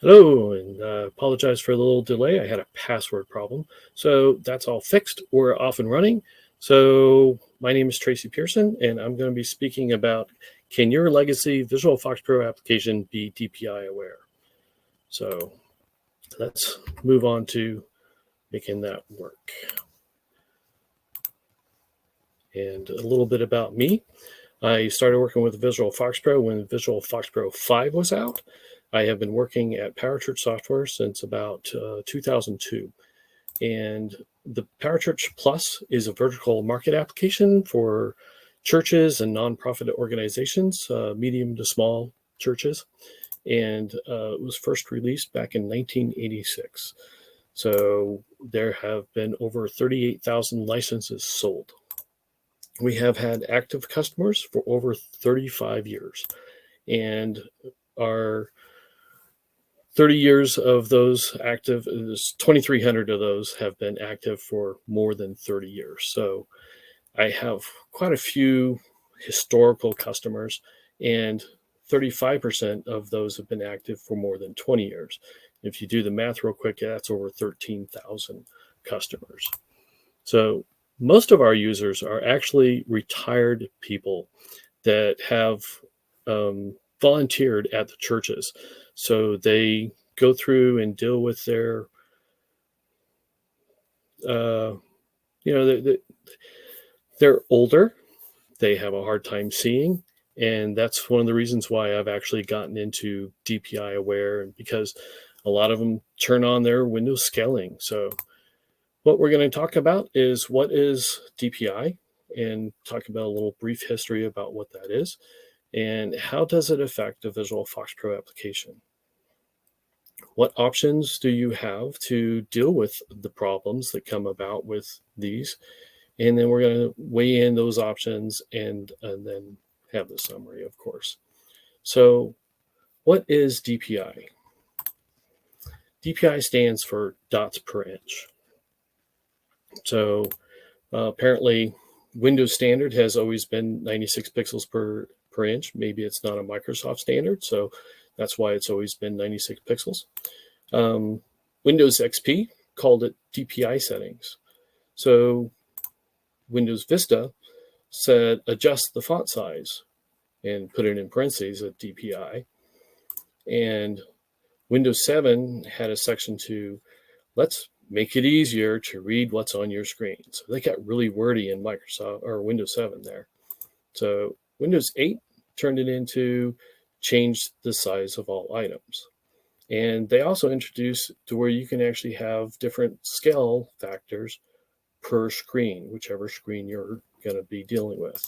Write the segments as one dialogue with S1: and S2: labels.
S1: Hello, and apologize for the little delay. I had a password problem. So that's all fixed. We're off and running. So my name is Tracy Pearson, and I'm going to be speaking about, can your legacy Visual FoxPro application be DPI aware? So let's move on to making that work. And a little bit about me. I started working with Visual FoxPro when Visual FoxPro 5 was out. I have been working at Parachurch Software since about 2002. And the Parachurch Plus is a vertical market application for churches and nonprofit organizations, medium to small churches. And it was first released back in 1986. So there have been over 38,000 licenses sold. We have had active customers for over 35 years. And our 30 years of those active, 2,300 of those have been active for more than 30 years. So I have quite a few historical customers, and 35% of those have been active for more than 20 years. If you do the math real quick, that's over 13,000 customers. So most of our users are actually retired people that have volunteered at the churches. So they go through and deal with their, they're older, they have a hard time seeing. And that's one of the reasons why I've actually gotten into DPI Aware, because a lot of them turn on their Windows scaling. So what we're going to talk about is what is DPI, and talk about a little brief history about what that is, and how does it affect a Visual FoxPro application? What options do you have to deal with the problems that come about with these? And then we're going to weigh in those options and then have the summary, of course. So what is DPI? DPI stands for dots per inch. So apparently Windows standard has always been 96 pixels per inch. Maybe it's not a Microsoft standard, so that's why it's always been 96 pixels. Windows XP called it DPI settings. So Windows Vista said adjust the font size and put it in parentheses at DPI. And Windows 7 had a section to let's make it easier to read what's on your screen. So they got really wordy in Microsoft or Windows 7 there. So Windows 8 turned it into change the size of all items. And they also introduced to where you can actually have different scale factors per screen, whichever screen you're going to be dealing with.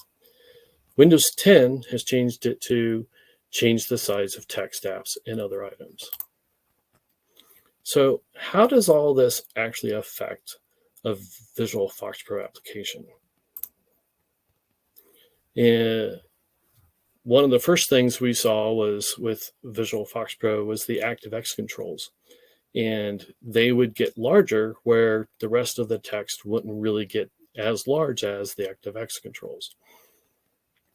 S1: Windows 10 has changed it to change the size of text apps and other items. So how does all this actually affect a Visual FoxPro application? And one of the first things we saw was with Visual FoxPro was the ActiveX controls. And they would get larger where the rest of the text wouldn't really get as large as the ActiveX controls.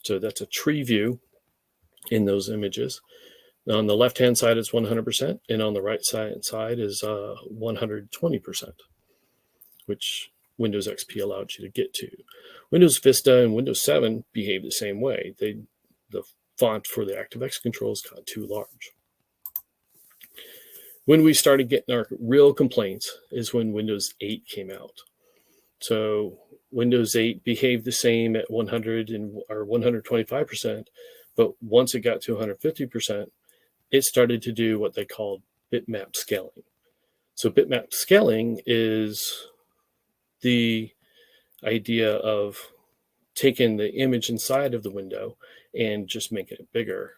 S1: So that's a tree view in those images. On the left-hand side, it's 100%, and on the right side is 120%, which Windows XP allowed you to get to. Windows Vista and Windows 7 behave the same way. The font for the ActiveX controls got too large. When we started getting our real complaints is when Windows 8 came out. So Windows 8 behaved the same at 100 or 125%, but once it got to 150%, it started to do what they called bitmap scaling. So bitmap scaling is the idea of taking the image inside of the window and just making it bigger.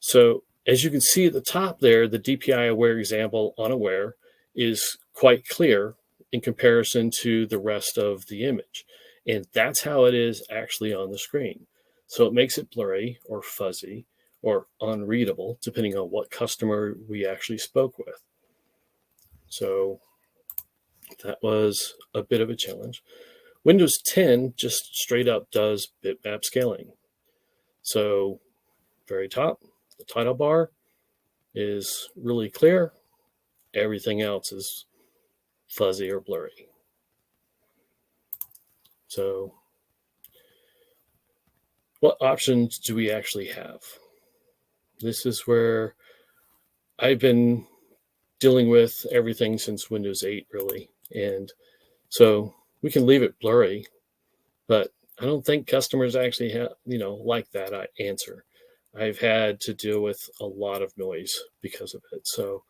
S1: So as you can see at the top there, the DPI Aware example on Aware is quite clear in comparison to the rest of the image. And that's how it is actually on the screen. So it makes it blurry or fuzzy or unreadable, depending on what customer we actually spoke with. So that was a bit of a challenge. Windows 10 just straight up does bitmap scaling. So very top, the title bar, is really clear. Everything else is fuzzy or blurry. So what options do we actually have? This is where I've been dealing with everything since Windows 8, really. And so we can leave it blurry, but I don't think customers actually have, like that answer. I've had to deal with a lot of noise because of it. So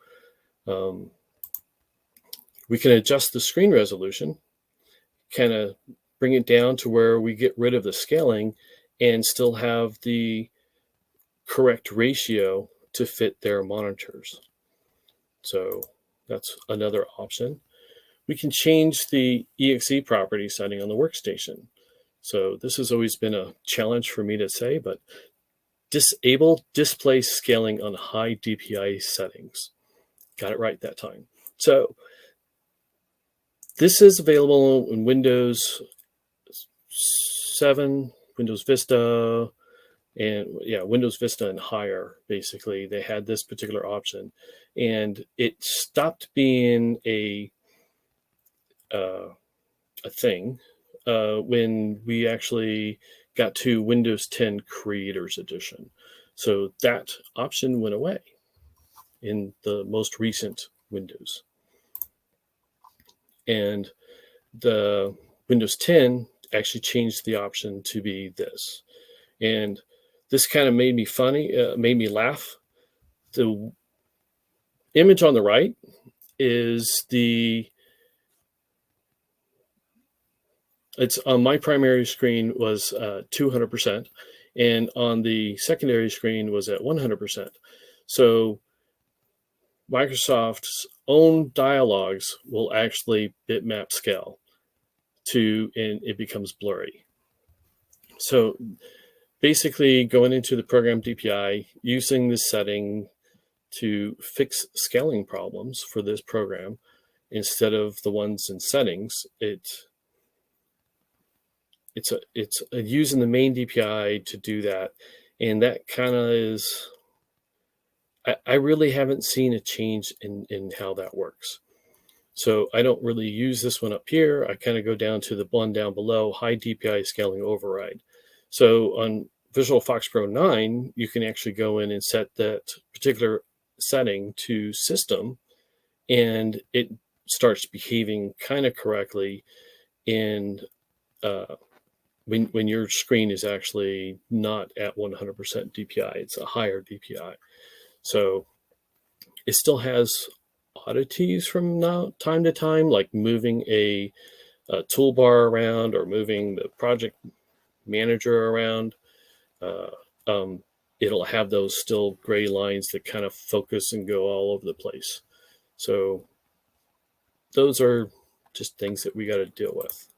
S1: we can adjust the screen resolution, kind of bring it down to where we get rid of the scaling and still have the correct ratio to fit their monitors. So that's another option. We can change the EXE property setting on the workstation. So this has always been a challenge for me to say, but disable display scaling on high DPI settings. Got it right that time. So this is available in Windows 7, Windows Vista, and Windows Vista and higher. Basically, they had this particular option, and it stopped being a thing when we actually got to Windows 10 Creators Edition. So that option went away in the most recent Windows. And the Windows 10 actually changed the option to be this. And this kind of made me laugh. The image on the right is it's on my primary screen was 200%, and on the secondary screen was at 100%. So Microsoft's own dialogues will actually bitmap scale and it becomes blurry. So basically going into the program DPI, using this setting to fix scaling problems for this program instead of the ones in settings, it's using the main DPI to do that. And that kind of is, I really haven't seen a change in how that works. So I don't really use this one up here. I kind of go down to the one down below, high DPI scaling override. So on Visual FoxPro 9, you can actually go in and set that particular setting to system, and it starts behaving kind of correctly in when your screen is actually not at 100% DPI. It's a higher DPI. So it still has oddities from time to time, like moving a toolbar around or moving the project manager around. It'll have those still gray lines that kind of focus and go all over the place. So those are just things that we got to deal with.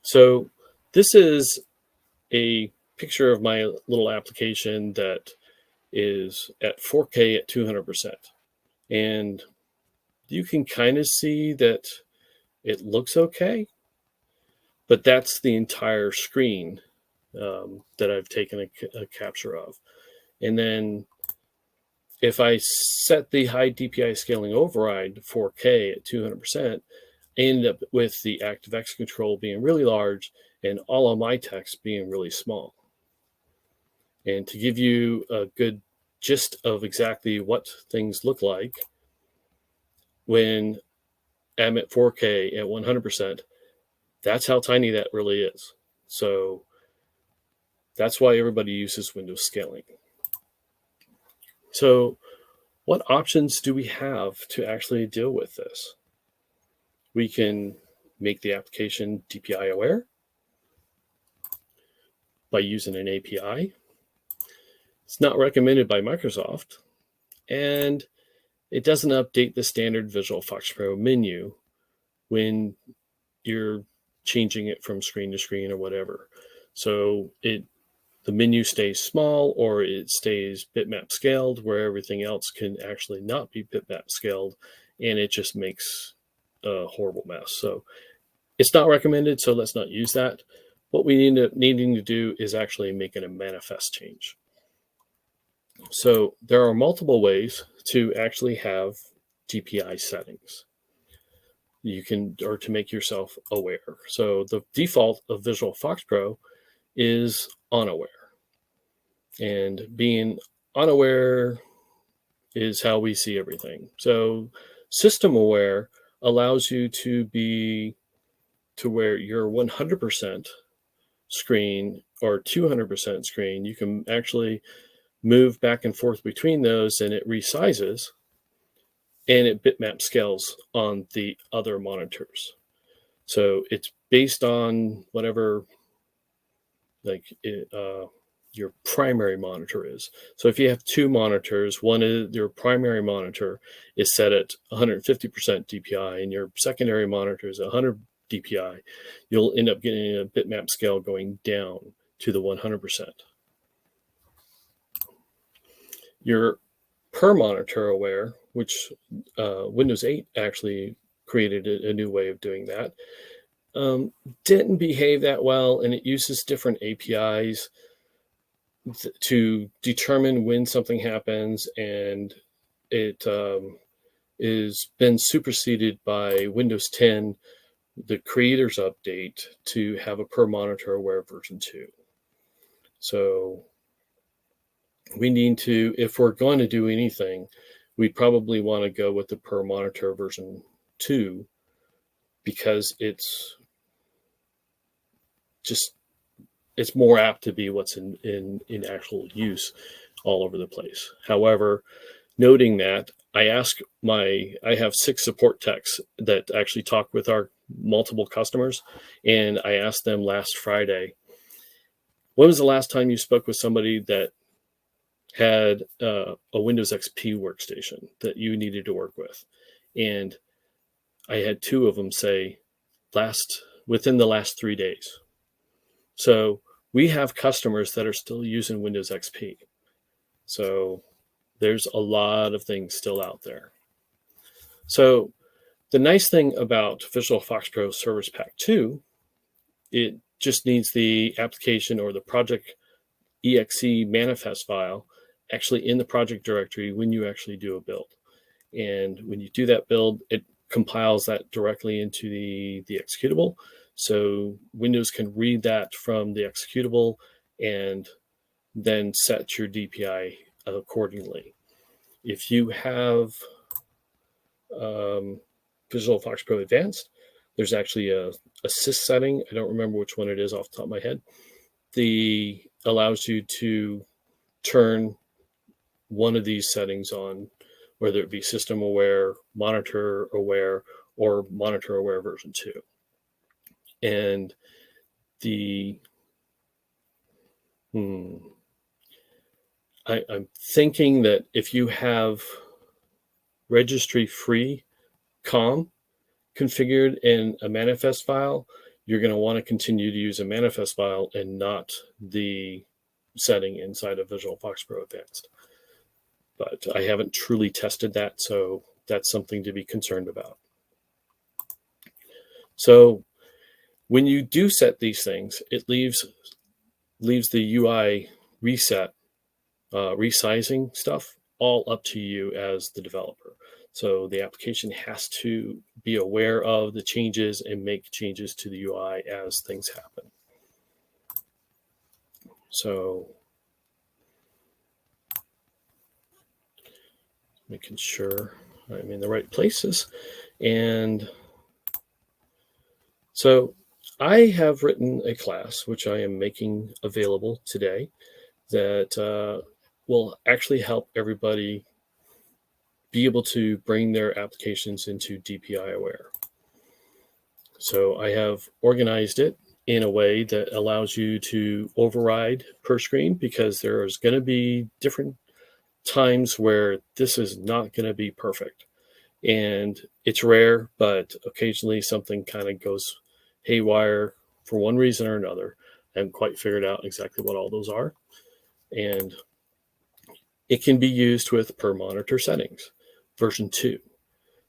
S1: So this is a picture of my little application that is at 4K at 200%. And you can kind of see that it looks okay, but that's the entire screen that I've taken a capture of. And then if I set the high DPI scaling override to 4K at 200%, I end up with the ActiveX control being really large and all of my text being really small. And to give you a good gist of exactly what things look like when I'm at 4K at 100%, that's how tiny that really is. So that's why everybody uses Windows scaling. So what options do we have to actually deal with this? We can make the application DPI aware by using an API. It's not recommended by Microsoft, and it doesn't update the standard Visual FoxPro menu when you're changing it from screen to screen or whatever. So the menu stays small, or it stays bitmap scaled, where everything else can actually not be bitmap scaled, and it just makes a horrible mess. So it's not recommended, so let's not use that. What we end up needing to do is actually make it a manifest change. So there are multiple ways to actually have DPI settings. You can, or to make yourself aware. So the default of Visual FoxPro is unaware. And being unaware is how we see everything. So system aware allows you to be to where you're 100% screen or 200% screen. You can actually move back and forth between those, and it resizes and it bitmap scales on the other monitors. So it's based on whatever your primary monitor is. So if you have two monitors, one is your primary monitor is set at 150% DPI and your secondary monitor is 100 DPI, you'll end up getting a bitmap scale going down to the 100%. Your per monitor aware, which Windows 8 actually created a new way of doing that, didn't behave that well, and it uses different APIs to determine when something happens, and it is been superseded by Windows 10, the creators update, to have a per monitor aware version 2. So we need to, if we're going to do anything, we probably want to go with the per monitor version 2 because it's more apt to be what's in actual use all over the place. However, noting that, I have 6 support techs that actually talk with our multiple customers, and I asked them last Friday, when was the last time you spoke with somebody that had a Windows XP workstation that you needed to work with? And I had 2 of them say within the last 3 days. So we have customers that are still using Windows XP. So there's a lot of things still out there. So the nice thing about Visual FoxPro Service Pack 2, it just needs the application or the project exe manifest file actually in the project directory when you actually do a build. And when you do that build, it compiles that directly into the executable. So Windows can read that from the executable and then set your DPI accordingly. If you have Visual FoxPro Advanced, there's actually a assist setting. I don't remember which one it is off the top of my head. Allows you to turn one of these settings on, whether it be system aware, monitor aware, or monitor aware version 2. And I'm thinking that if you have registry-free COM configured in a manifest file, you're going to want to continue to use a manifest file and not the setting inside of Visual FoxPro Advanced. But I haven't truly tested that, so that's something to be concerned about. So when you do set these things, it leaves the UI reset, resizing stuff all up to you as the developer. So the application has to be aware of the changes and make changes to the UI as things happen. So making sure I'm in the right places. And so I have written a class, which I am making available today, that will actually help everybody be able to bring their applications into DPI Aware. So I have organized it in a way that allows you to override per screen, because there's going to be different times where this is not going to be perfect. And it's rare, but occasionally something kind of goes haywire for one reason or another. I haven't quite figured out exactly what all those are. And it can be used with per monitor settings, version 2.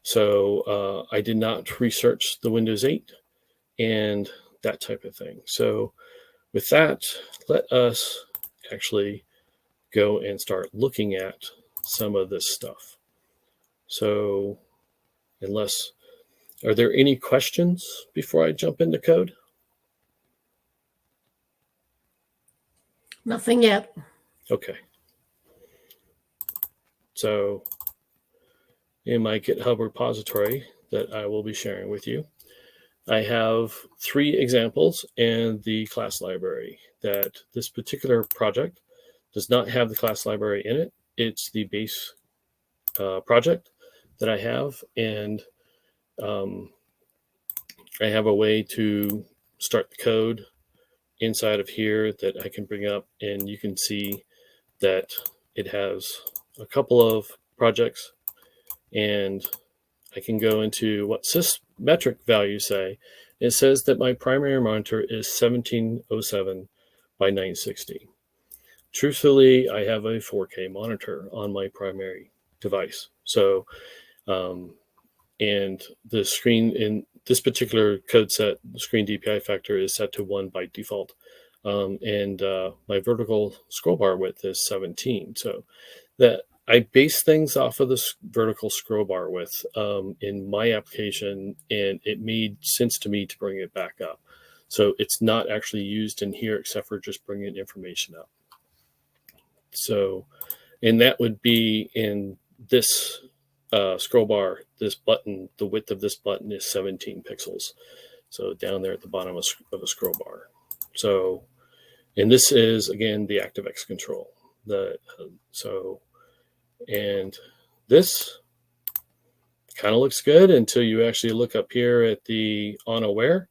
S1: So I did not research the Windows 8 and that type of thing. So with that, let us actually go and start looking at some of this stuff. So are there any questions before I jump into code?
S2: Nothing yet.
S1: Okay. So in my GitHub repository that I will be sharing with you, I have 3 examples and the class library. That this particular project does not have the class library in it. It's the base project that I have, and I have a way to start the code inside of here that I can bring up, and you can see that it has a couple of projects, and I can go into what sysmetric values say. It says that my primary monitor is 1707 by 960. Truthfully, I have a 4K monitor on my primary device. So, and the screen in this particular code set, the screen DPI factor is set to 1 by default. And my vertical scroll bar width is 17. So that I base things off of this vertical scroll bar width in my application, and it made sense to me to bring it back up. So it's not actually used in here except for just bringing information up. So, and that would be in this scroll bar, this button, the width of this button is 17 pixels. So down there at the bottom of a scroll bar. So, and this is, again, the ActiveX control. And this kind of looks good until you actually look up here at the on Aware.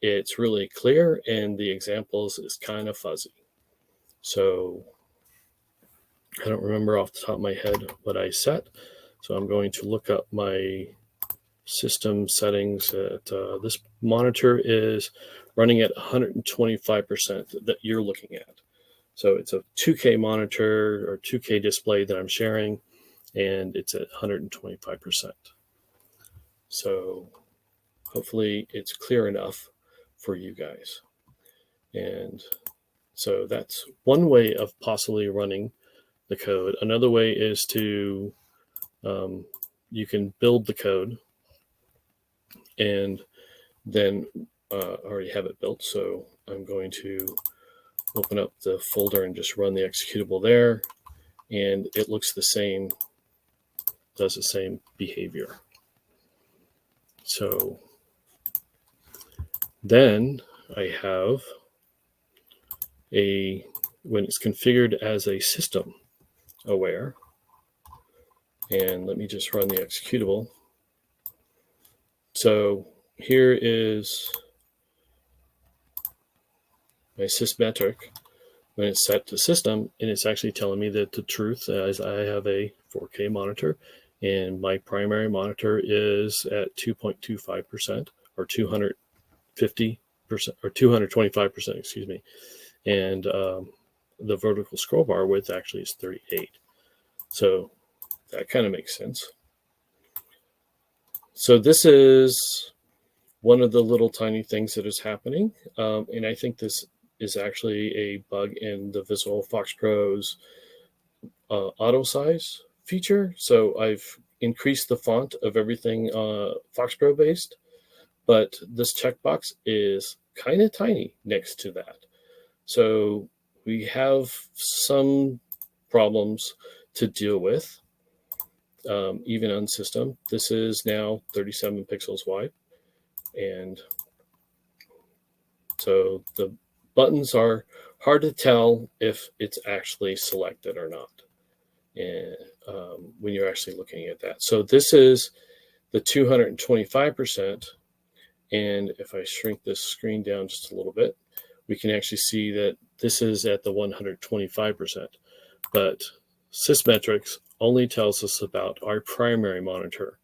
S1: It's really clear, and the examples is kind of fuzzy. So I don't remember off the top of my head what I set. So I'm going to look up my system settings. This monitor is running at 125% that you're looking at. So it's a 2K monitor or 2K display that I'm sharing, and it's at 125%. So hopefully it's clear enough for you guys. And so that's one way of possibly running the code. Another way is to, you can build the code and then already have it built. So I'm going to open up the folder and just run the executable there, and it looks the same, does the same behavior. So then I have when it's configured as a system aware, and let me just run the executable. So here is my sysmetric when it's set to system, and it's actually telling me that the truth is I have a 4K monitor, and my primary monitor is at 2.25% or 250% or 225%, excuse me. And the vertical scroll bar width actually is 38. So that kind of makes sense. So this is one of the little tiny things that is happening. And I think this is actually a bug in the Visual FoxPro's auto size feature. So I've increased the font of everything FoxPro based, but this checkbox is kind of tiny next to that. So we have some problems to deal with, even on system. This is now 37 pixels wide. And so the buttons are hard to tell if it's actually selected or not, and when you're actually looking at that. So this is the 225%. And if I shrink this screen down just a little bit, we can actually see that this is at the 125%. But Sysmetrics only tells us about our primary monitor.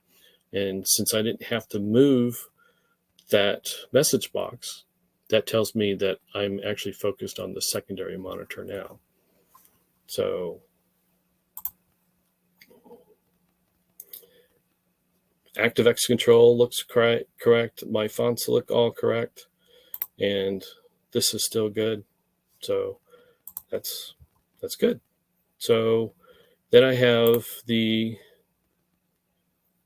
S1: And since I didn't have to move that message box, that tells me that I'm actually focused on the secondary monitor now. So ActiveX control looks correct. My fonts look all correct. And this is still good. So that's good. So then I have the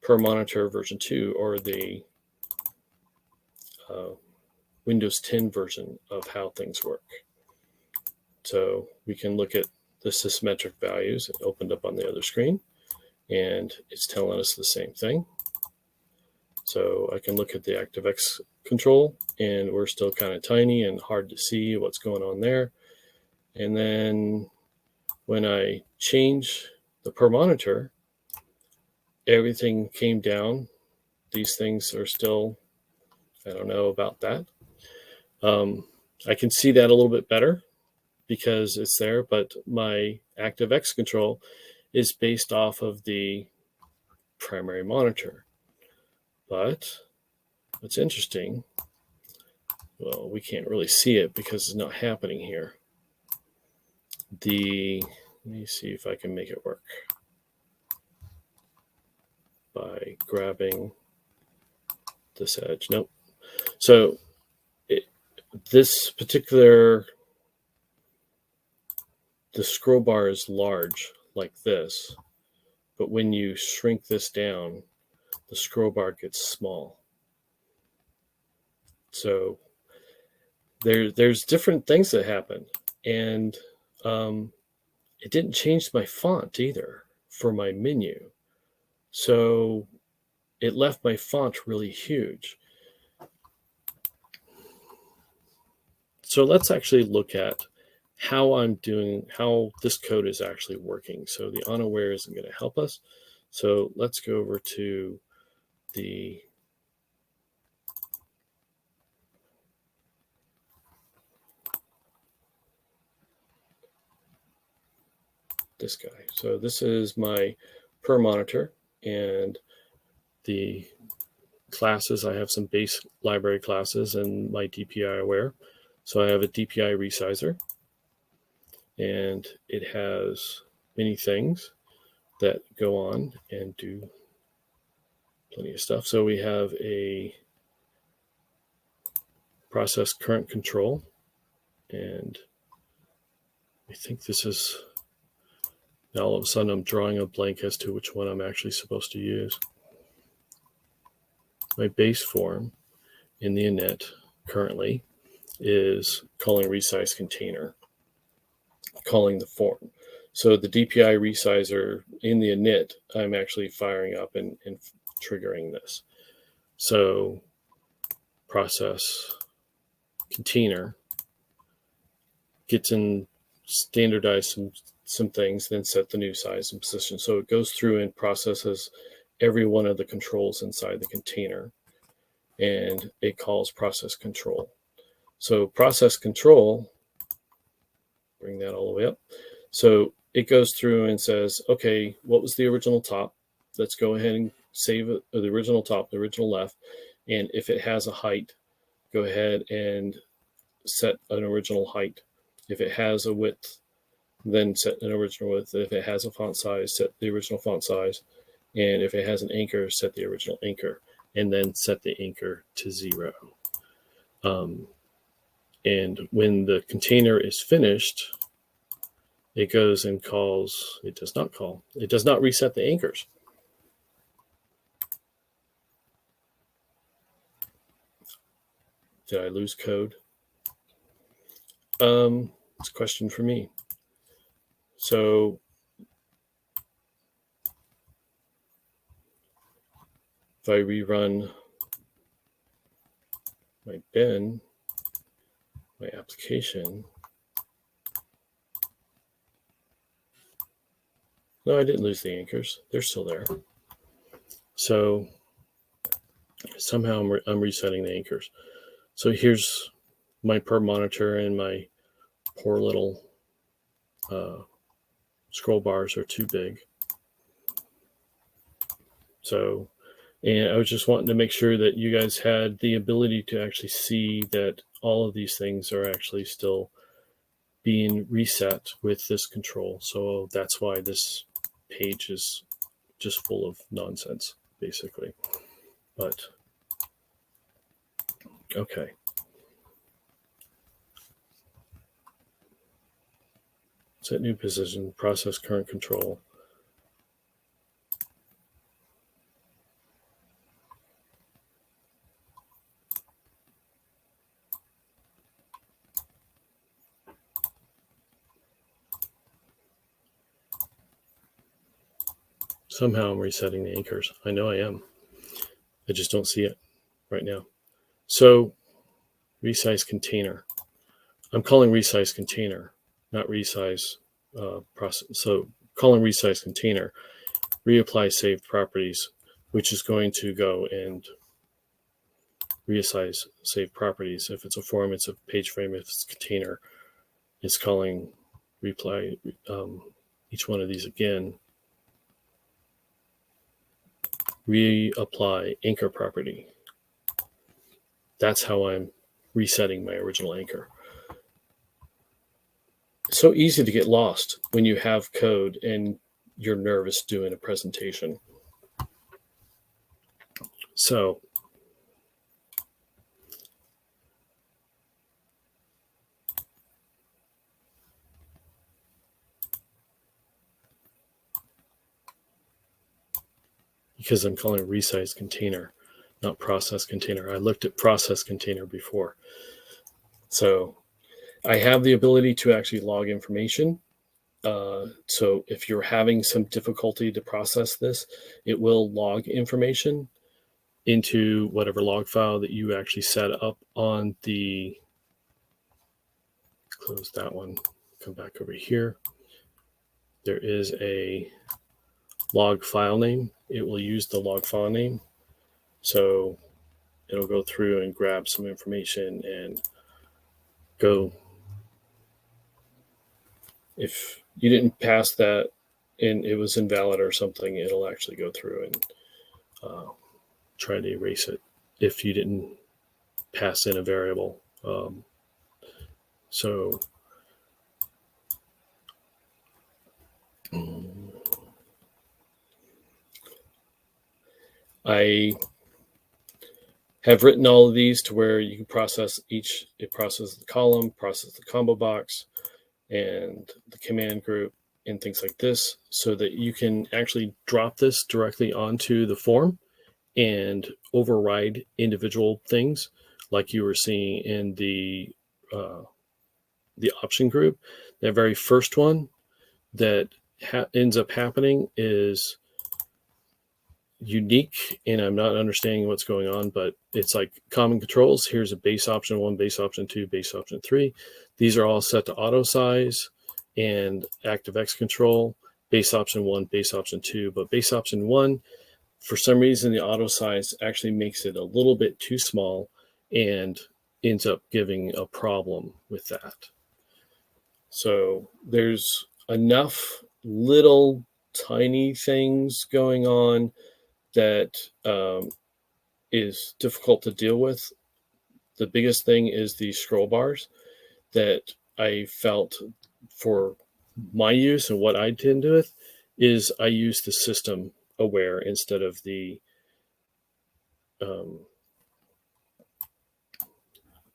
S1: per monitor version 2, or the Windows 10 version of how things work. So we can look at the sysmetric values. It opened up on the other screen, and it's telling us the same thing. So I can look at the ActiveX control, and we're still kind of tiny and hard to see what's going on there. And then when I change the per monitor, everything came down. These things are still, I don't know about that. I can see that a little bit better because it's there, but my ActiveX control is based off of the primary monitor. But what's interesting, well, we can't really see it because it's not happening here. Let me see if I can make it work by grabbing this edge. Nope. So this particular, the scroll bar is large like this, but when you shrink this down, the scroll bar gets small. So there's different things that happen, and it didn't change my font either for my menu. So it left my font really huge. So let's actually look at how this code is actually working. So the unaware isn't going to help us. So let's go over to this guy. So this is my per monitor, and the classes, I have some base library classes and my DPI Aware. So I have a DPI resizer, and it has many things that go on and do plenty of stuff. So we have a process current control, and I think this is, now all of a sudden I'm drawing a blank as to which one I'm actually supposed to use. My base form in the init currently is calling resize container, calling the form. So the DPI resizer in the init, I'm actually firing up and triggering this. So process container gets in, standardize some things, then set the new size and position. So it goes through and processes every one of the controls inside the container, and it calls process control. So process control, bring that all the way up. So it goes through and says, okay, what was the original top? Let's go ahead and save it, the original top, the original left. And if it has a height, go ahead and set an original height. If it has a width, then set an original width. If it has a font size, set the original font size. And if it has an anchor, set the original anchor, and then set the anchor to 0. And when the container is finished, it goes and calls, it does not reset the anchors. Did I lose code? It's a question for me. So if I rerun my bin, my application, no, I didn't lose the anchors. They're still there. So somehow I'm resetting the anchors. So here's my per monitor, and my poor little scroll bars are too big. So, and I was just wanting to make sure that you guys had the ability to actually see that all of these things are actually still being reset with this control. So that's why this page is just full of nonsense, basically. But, okay. Set new position, process current control. Somehow I'm resetting the anchors. I know I am. I just don't see it right now. So resize container. I'm calling resize container, not resize process. So calling resize container, reapply saved properties, which is going to go and resize saved properties. If it's a form, it's a page frame. If it's a container, it's calling reply each one of these again. Reapply anchor property. That's how I'm resetting my original anchor. It's so easy to get lost when you have code and you're nervous doing a presentation. So because I'm calling it resize container, not process container. I looked at process container before. So I have the ability to actually log information. So if you're having some difficulty to process this, it will log information into whatever log file that you actually set up on the, close that one, come back over here. There is a log file name. It will use the log file name. So it'll go through and grab some information and go. If you didn't pass that and it was invalid or something, it'll actually go through and try to erase it if you didn't pass in a variable. So I have written all of these to where you can process each. It processes the column, processes the combo box, and the command group and things like this, so that you can actually drop this directly onto the form and override individual things like you were seeing in the option group. That very first one that ends up happening is unique, and I'm not understanding what's going on, but it's like common controls. Here's a base option 1, base option 2, base option 3. These are all set to auto size and ActiveX control, base option 1, base option 2, but base option 1, for some reason, the auto size actually makes it a little bit too small and ends up giving a problem with that. So there's enough little tiny things going on that is difficult to deal with. The biggest thing is the scroll bars that I felt for my use and what I tend to do with is I use the system aware instead of the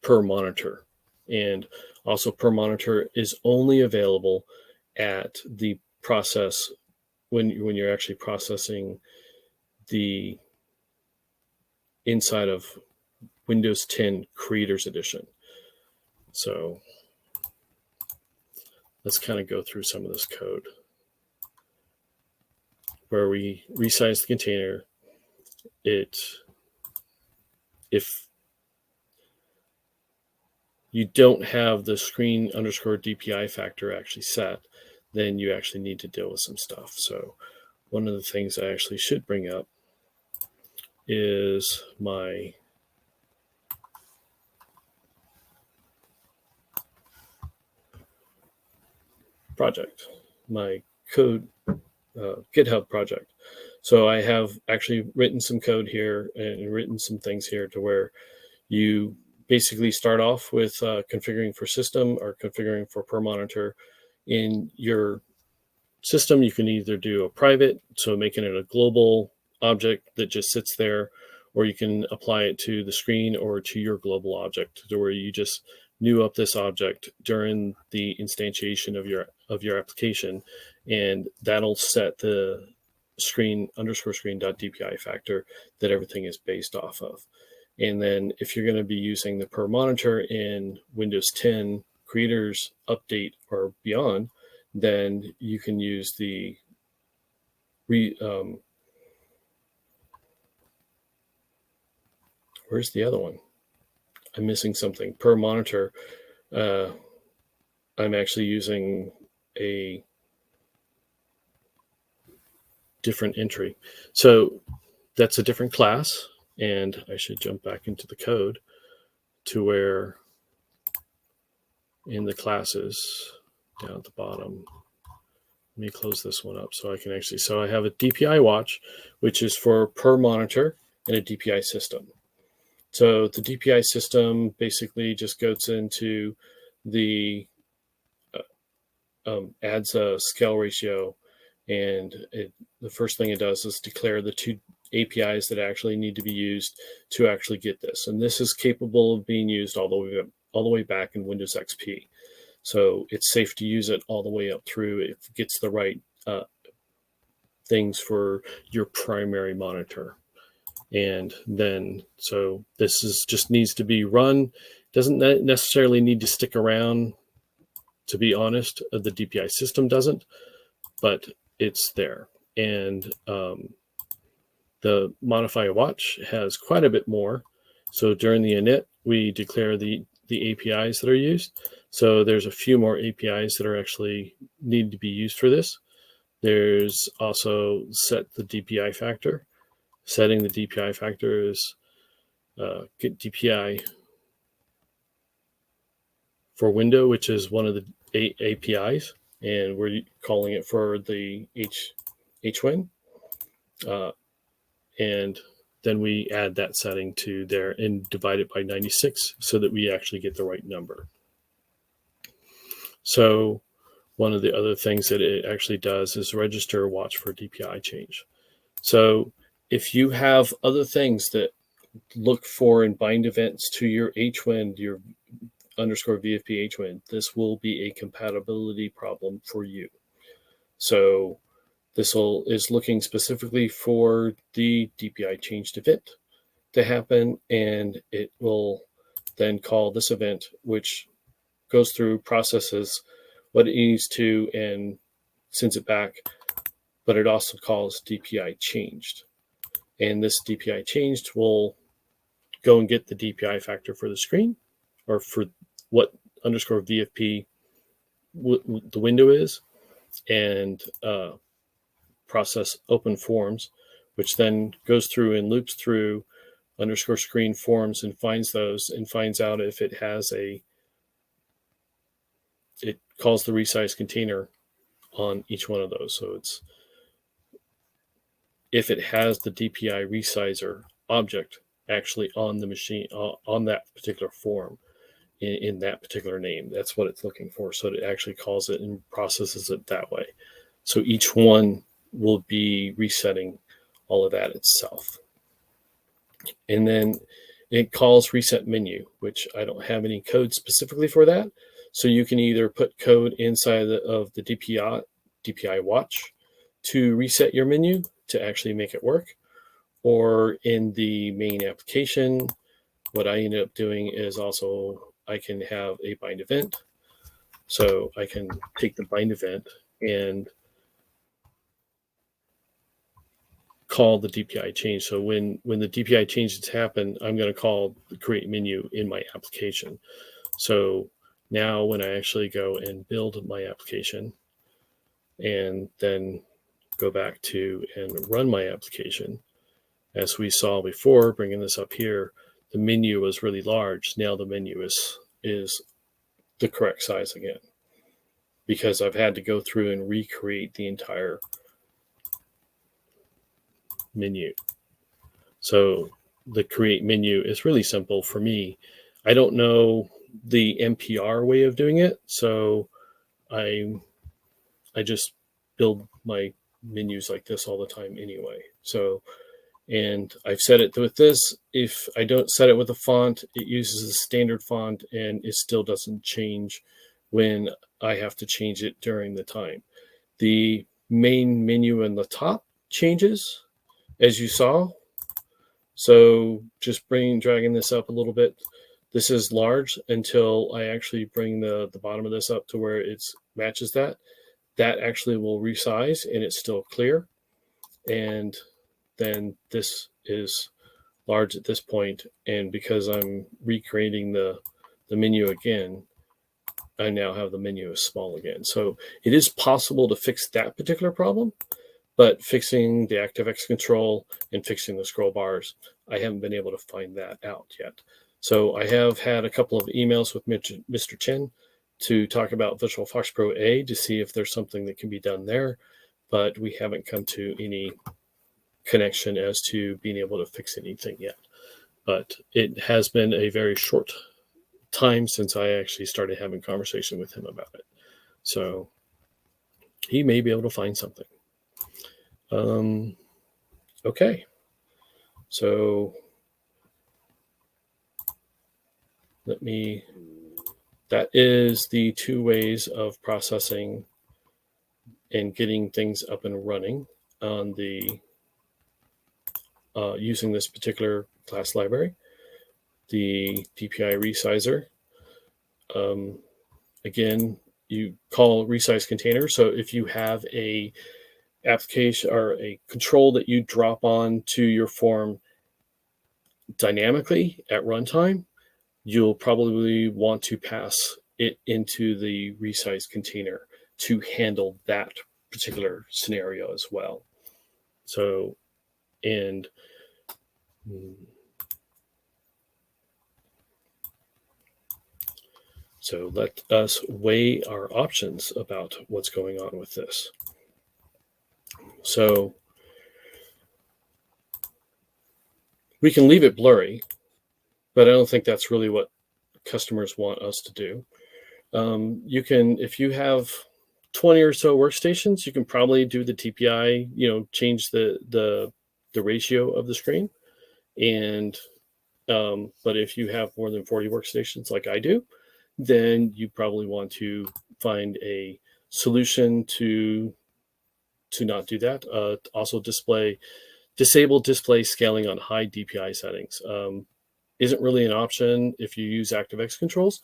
S1: per monitor. And also per monitor is only available at the process when you're actually processing the inside of Windows 10 Creators Edition. So let's kind of go through some of this code where we resize the container. If you don't have the screen underscore DPI factor actually set, then you actually need to deal with some stuff. So one of the things I actually should bring up is my project, my code GitHub project. So I have actually written some code here and written some things here to where you basically start off with configuring for system or configuring for per monitor. In your system, you can either do a private, so making it a global object that just sits there, or you can apply it to the screen or to your global object to where you just new up this object during the instantiation of your of your application, and that'll set the screen_screen.dpi factor that everything is based off of. And then if you're going to be using the per monitor in Windows 10 Creators Update or beyond, then you can use the where's the other one? I'm missing something. Per monitor, I'm actually using a different entry. So that's a different class, and I should jump back into the code to where in the classes down at the bottom, let me close this one up so I can actually, so I have a DPI watch, which is for per monitor and a DPI system. So the DPI system basically just goes into the, adds a scale ratio, and the first thing it does is declare the two APIs that actually need to be used to actually get this. And this is capable of being used all the way back in Windows XP. So it's safe to use it all the way up through. It gets the right things for your primary monitor. And then, so this is just needs to be run. Doesn't necessarily need to stick around, to be honest. The DPI system doesn't, but it's there. And the modify watch has quite a bit more. So during the init, we declare the APIs that are used. So there's a few more APIs that are actually need to be used for this. There's also set the DPI factor. Setting the DPI factor is get DPI for window, which is one of the APIs, and we're calling it for the HWin. And then we add that setting to there and divide it by 96 so that we actually get the right number. So one of the other things that it actually does is register a watch for DPI change. So if you have other things that look for and bind events to your HWin, your _VFP HWin, this will be a compatibility problem for you. So this is looking specifically for the DPI changed event to happen, and it will then call this event, which goes through, processes what it needs to, and sends it back. But it also calls DPI changed. And this DPI changed will go and get the DPI factor for the screen, or for what _VFP the window is, and process open forms, which then goes through and loops through _screen forms and finds those and finds out if it has it calls the resize container on each one of those. So it's, if it has the DPI resizer object actually on the machine, on that particular form, in that particular name, that's what it's looking for. So it actually calls it and processes it that way. So each one will be resetting all of that itself. And then it calls reset menu, which I don't have any code specifically for that. So you can either put code inside of the DPI watch to reset your menu to actually make it work, or in the main application, what I ended up doing is also I can have a bind event. So I can take the bind event and call the DPI change. So when the DPI changes happen, I'm going to call the create menu in my application. So now when I actually go and build my application and then go back to and run my application, as we saw before, bringing this up here, the menu was really large. Now the menu is the correct size again, because I've had to go through and recreate the entire menu. So the create menu is really simple for me. I don't know the NPR way of doing it, so I just build my menus like this all the time anyway. So, and I've set it with this. If I don't set it with a font, it uses the standard font and it still doesn't change when I have to change it during the time. The main menu in the top changes, as you saw. So just dragging this up a little bit. This is large until I actually bring the bottom of this up to where it matches that. That actually will resize and it's still clear. And then this is large at this point. And because I'm recreating the menu again, I now have the menu as small again. So it is possible to fix that particular problem, but fixing the ActiveX control and fixing the scroll bars, I haven't been able to find that out yet. So I have had a couple of emails with Mr. Chen to talk about Visual FoxPro A to see if there's something that can be done there, but we haven't come to any connection as to being able to fix anything yet. But it has been a very short time since I actually started having conversation with him about it. So he may be able to find something. Okay. So that is the two ways of processing and getting things up and running on the using this particular class library, the DPI resizer. Again, you call resize container. So if you have a application or a control that you drop on to your form dynamically at runtime, you'll probably want to pass it into the resize container to handle that particular scenario as well. So, and so let us weigh our options about what's going on with this. So we can leave it blurry, but I don't think that's really what customers want us to do. You can, if you have 20 or so workstations, you can probably do the DPI, change the ratio of the screen. And, but if you have more than 40 workstations like I do, then you probably want to find a solution to not do that. Also disable display scaling on high DPI settings. Isn't really an option if you use ActiveX controls.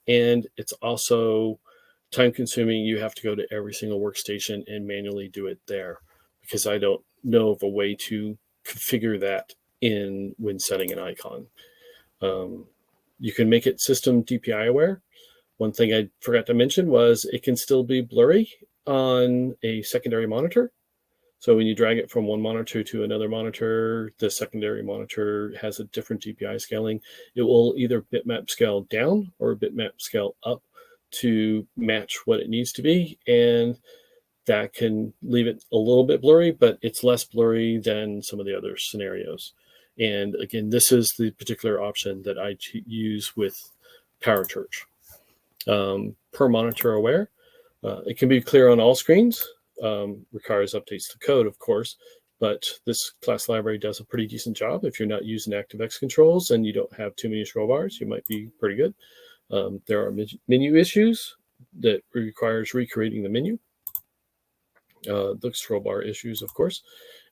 S1: And it's also time consuming. You have to go to every single workstation and manually do it there, because I don't know of a way to configure that when setting an icon. You can make it system DPI aware. One thing I forgot to mention was it can still be blurry on a secondary monitor. So when you drag it from one monitor to another monitor, the secondary monitor has a different DPI scaling. It will either bitmap scale down or bitmap scale up to match what it needs to be. And that can leave it a little bit blurry, but it's less blurry than some of the other scenarios. And again, this is the particular option that I use with PowerChurch. Per monitor aware, it can be clear on all screens. Requires updates to code, of course, but this class library does a pretty decent job. If you're not using ActiveX controls and you don't have too many scroll bars, you might be pretty good. There are menu issues that requires recreating the menu. The scroll bar issues, of course,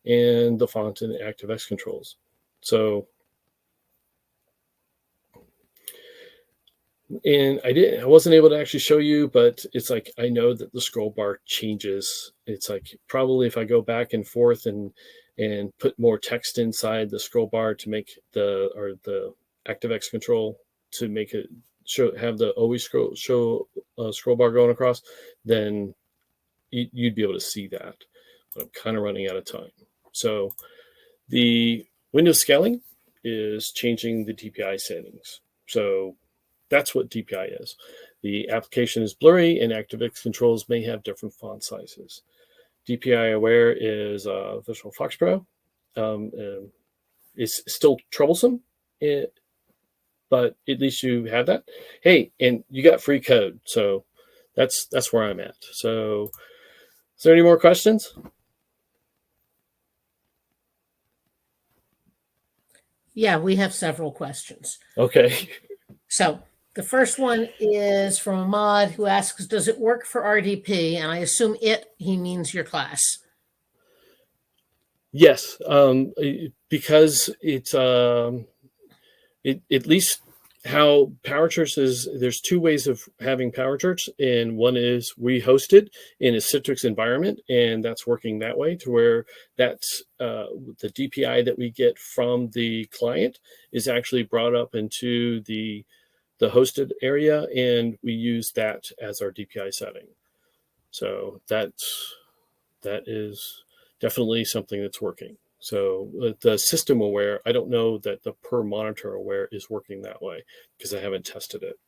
S1: and the font and ActiveX controls. So, and I wasn't able to actually show you, but it's like, I know that the scroll bar changes. It's like, probably if I go back and forth and put more text inside the scroll bar to make the ActiveX control to make it have the always scroll bar going across, then you'd be able to see that. But I'm kind of running out of time. So the window scaling is changing the DPI settings. So that's what DPI is. The application is blurry and ActiveX controls may have different font sizes. DPI Aware is Visual FoxPro. It's still troublesome, but at least you have that. Hey, and you got free code. So that's where I'm at. So is there any more questions?
S2: Yeah, we have several questions.
S1: Okay.
S2: So The first one is from Ahmad, who asks, does it work for RDP? And I assume he means your class.
S1: Yes, because it's at least how PowerChurch is. There's two ways of having PowerChurch, and one is we host it in a Citrix environment, and that's working that way to where that's the DPI that we get from the client is actually brought up into the hosted area, and we use that as our DPI setting. So that is definitely something that's working. So the system aware, I don't know that the per monitor aware is working that way because I haven't tested it.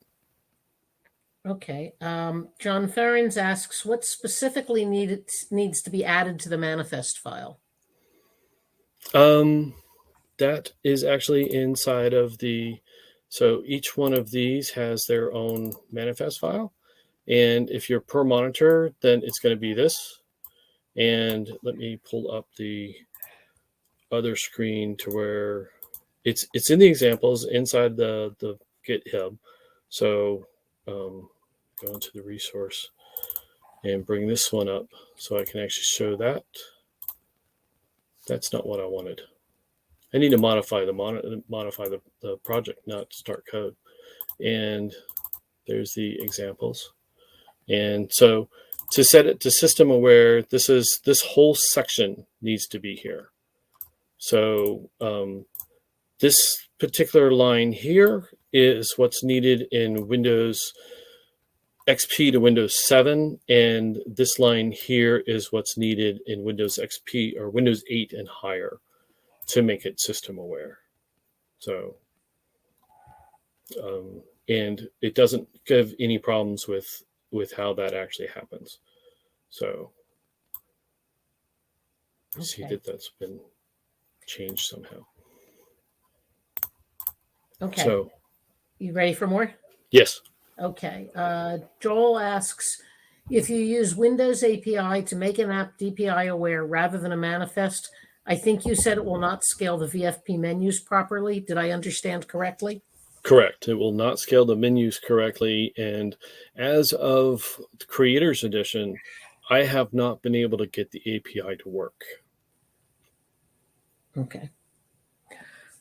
S2: Okay. John Ferrens asks, what specifically needs to be added to the manifest file?
S1: That is actually inside of so each one of these has their own manifest file. And if you're per monitor, then it's going to be this. And let me pull up the other screen to where it's in the examples inside the GitHub. So go into the resource and bring this one up so I can actually show that. That's not what I wanted. I need to modify the project, not start code. And there's the examples. And so to set it to system aware, this whole section needs to be here. So this particular line here is what's needed in Windows XP to Windows 7, and this line here is what's needed in Windows XP or Windows 8 and higher to make it system aware. So, and it doesn't give any problems with how that actually happens. So, you see that that's been changed somehow.
S2: Okay.
S1: So,
S2: you ready for more?
S1: Yes.
S2: Okay. Joel asks, if you use Windows API to make an app DPI aware rather than a manifest, I think you said it will not scale the VFP menus properly. Did I understand correctly?
S1: Correct. It will not scale the menus correctly. And as of the Creators Edition, I have not been able to get the API to work.
S2: Okay.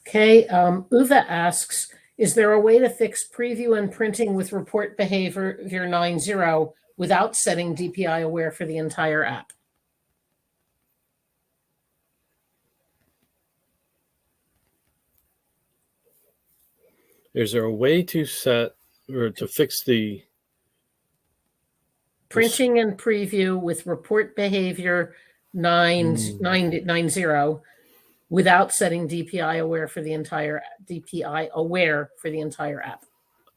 S2: Okay. Uva asks, is there a way to fix preview and printing with report behavior 9.0 without setting DPI aware for the entire app?
S1: Is there a way to set or to fix the
S2: printing and preview with report behavior 9.0 without setting DPI aware for the entire app?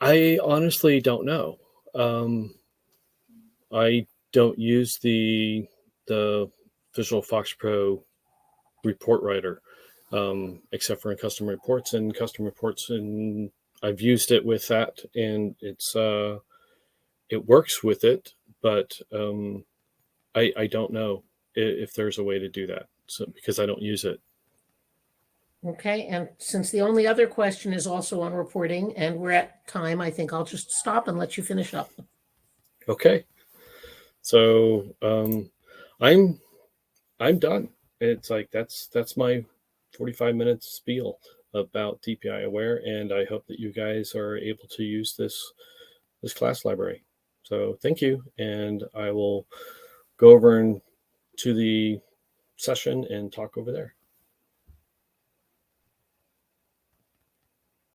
S1: I honestly don't know. I don't use the Visual FoxPro report writer, except for in custom reports, and I've used it with that, and it works with it, but I don't know if there's a way to do that, so because I don't use it.
S2: Okay, and since the only other question is also on reporting, and we're at time, I think I'll just stop and let you finish up.
S1: Okay, so I'm done. It's like that's my 45-minute spiel about DPI Aware, and I hope that you guys are able to use this class library. So thank you, and I will go over to the session and talk over there.